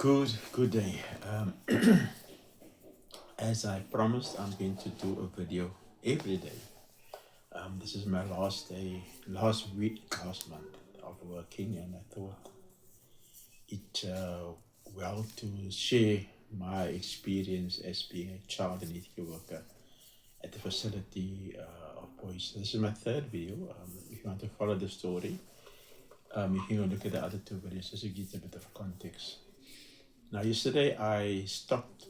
Good day. As I promised, I'm going to do a video every day. This is my last day, last week, last month of working, and I thought it well to share my experience as being a child and healthcare worker at the facility of boys. This is my third video. If you want to follow the story, you can go look at the other two videos just to get a bit of context. Now, yesterday I stopped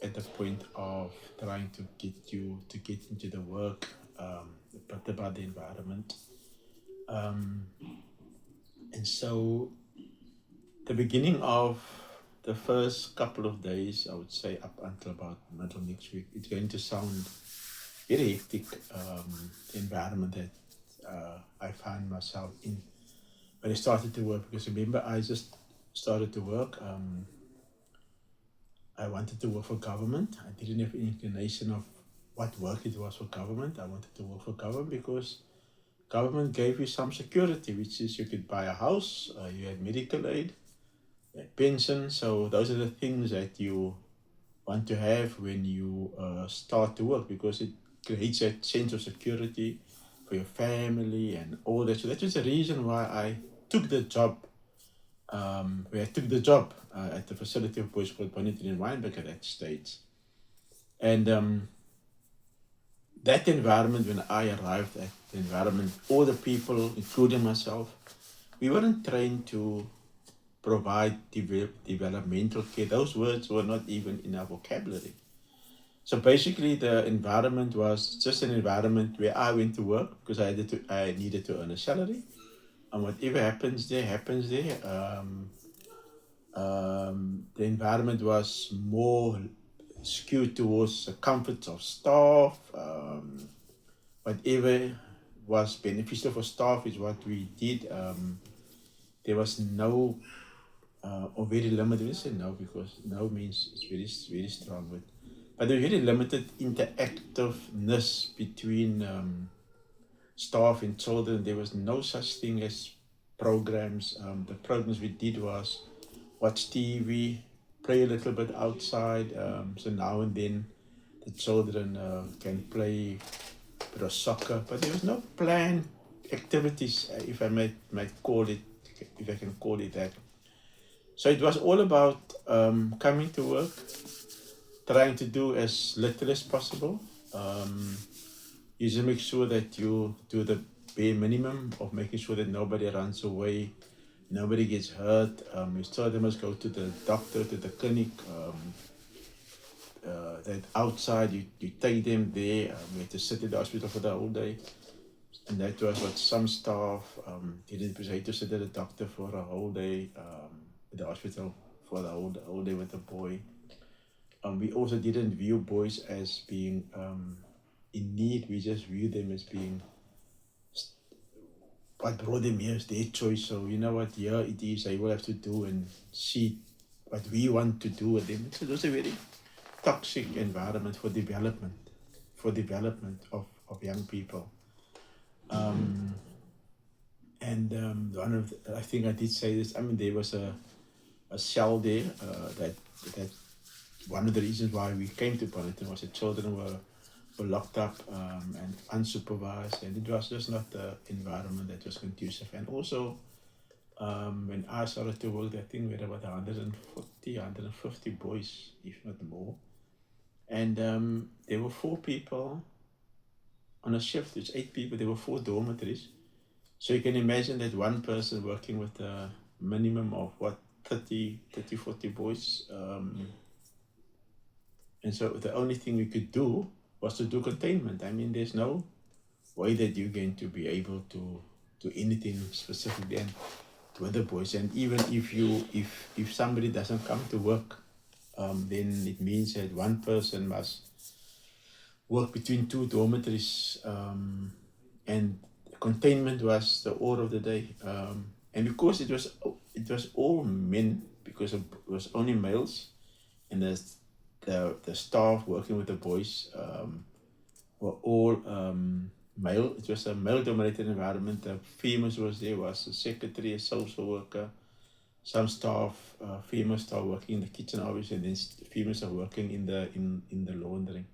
at the point of trying to get into the work, but about the environment. And so the beginning of the first couple of days, I would say up until about middle next week, it's going to sound very hectic, the environment that I found myself in when I started to work. Because remember, I just started to work. I wanted to work for government. I didn't have any inclination of what work it was for government. I wanted to work for government because government gave you some security, which is you could buy a house, you had medical aid, you had pension. So those are the things that you want to have when you start to work, because it creates a sense of security for your family and all that. So that was the reason why I took the job where I took the job at the facility of boys called Bonington in Wynberg at that stage. And that environment, when I arrived at the environment, all the people, including myself, we weren't trained to provide developmental care. Those words were not even in our vocabulary. So basically, the environment was just an environment where I went to work because I needed to earn a salary, and whatever happens there, happens there. The environment was more skewed towards the comfort of staff. Whatever was beneficial for staff is what we did. There was no, or very limited, we say no because no means it's very strong, but there was very limited interactiveness between staff and children. There was no such thing as programs. The programs we did was watch TV, play a little bit outside. So now and then the children can play a bit of soccer, but there was no planned activities, if I might call it, if I can call it that. So it was all about coming to work, trying to do as little as possible. You just make sure that you do the bare minimum of making sure that nobody runs away, nobody gets hurt. You still they must go to the doctor, to the clinic. That outside you take them there. We had to sit in the hospital for the whole day, and that was what some staff didn't, because I had to sit at the doctor for a whole day at the hospital for the whole day with the boy. We also didn't view boys as being in need. We just viewed them as being what brought them here is their choice. So you know what, here it is, they will have to do and see what we want to do with them. So it was a very toxic environment for development of young people. One of I think I did say this. I mean, there was a cell there that one of the reasons why we came to Bonington was that children were locked up and unsupervised, and it was just not the environment that was conducive. And also, when I started to work, I think we had about 150 boys, if not more. And there were 4 people on a shift. It's 8 people. There were 4 dormitories. So you can imagine that one person working with a minimum of 40 boys. And so the only thing we could do was to do containment. I mean, there's no way that you're going to be able to do anything specifically and with the boys. And even if somebody doesn't come to work, then it means that one person must work between 2 dormitories, and containment was the order of the day. And because it was all men, because it was only males, and the staff working with the boys were all male. It was a male-dominated environment. The females was there, was a secretary, a social worker, some staff, female staff working in the kitchen, obviously, and then females are working in the laundry.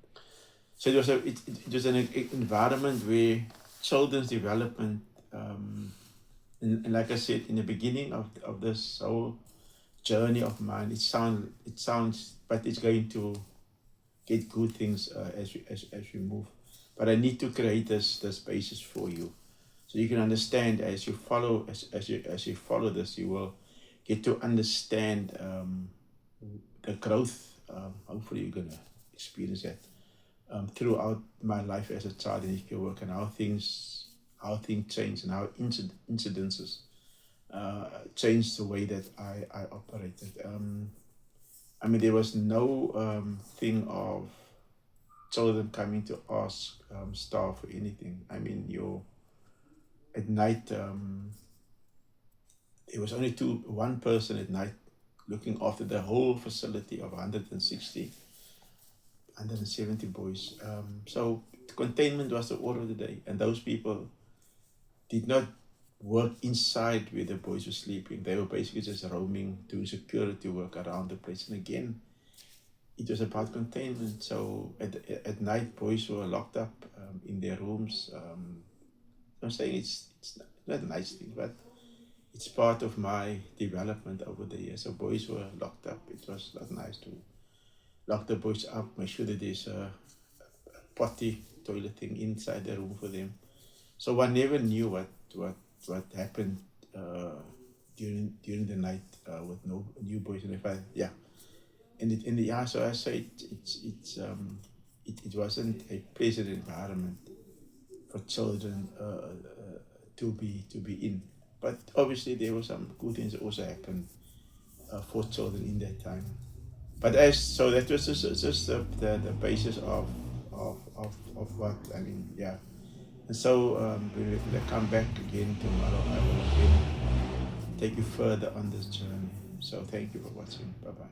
So it was an environment where children's development, and like I said in the beginning of this whole journey of mine, it sounds, but it's going to get good things as we move. But I need to create this basis for you, so you can understand as you follow as you follow this, you will get to understand the growth. Hopefully, you're gonna experience that throughout my life as a child in healthcare work, and how things change, and how incidences changed the way that I operated. I mean, there was no thing of children coming to ask staff for anything. I mean, at night, there was only one person at night looking after the whole facility of 160, 170 boys. So containment was the order of the day, and those people did not work inside where the boys were sleeping. They were basically just roaming, doing security work around the place. And again, it was about containment. So at night, boys were locked up in their rooms. I'm saying it's not a nice thing, but it's part of my development over the years. So boys were locked up. It was not nice to lock the boys up, make sure that there's a potty toilet thing inside the room for them. So one never knew what happened during the night with no new boys. And if I yeah, and yeah, so I say it wasn't a pleasant environment for children to be in. But obviously there were some good things that also happened for children in that time. But so that was just the basis of what I mean, yeah. And so when I come back again tomorrow, I will again take you further on this journey. So thank you for watching. Bye bye.